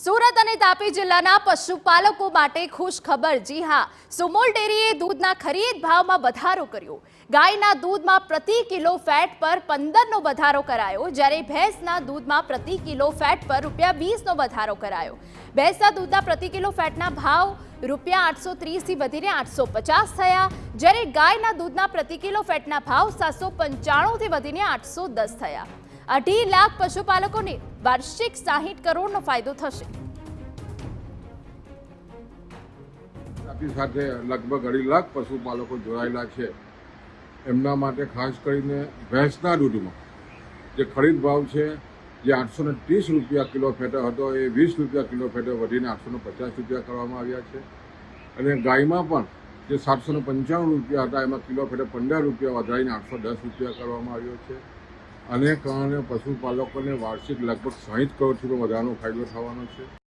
સુરત અને તાપી જિલ્લાના પશુપાલકો માટે ખુશ ખબર। જી હા, સુમોલ ડેરીએ દૂધના ખરીદ ભાવમાં વધારો કર્યો। ગાયના દૂધમાં પ્રતિ કિલો ફેટ પર 15નો વધારો કરાયો, જ્યારે ભેંસના દૂધમાં પ્રતિ કિલો ફેટ પર ₹20નો વધારો કરાયો। ભેંસના દૂધના પ્રતિ કિલો ફેટના ભાવ ₹830 થી વધીને 850 થયા, જ્યારે ગાયના દૂધના પ્રતિ કિલો ફેટના ભાવ 795 થી વધીને 810 થયા। 2.5 લાખ પશુપાલકોને વાર્ષિક 60 કરોડનો ફાયદો થશે। સાથે લગભગ 2.5 લાખ પશુપાલકો જોડાયેલા છે। એમના માટે ખાસ કરીને ભેંસના દૂધમાં જે ખરીદ ભાવ છે, જે 830 રૂપિયા કિલો ફેટો હતો, એ 20 રૂપિયા કિલો ફેટો વધીને 850 રૂપિયા કરવામાં આવ્યા છે। અને ગાયમાં પણ જે 795 રૂપિયા હતા, એમાં કિલો ફેટો 15 રૂપિયા વધારીને 810 રૂપિયા કરવામાં આવ્યો છે। આને કારણે પશુપાલકોને વાર્ષિક લગભગ 60 કરોડથી વધારાનો ફાયદો થવાનો છે।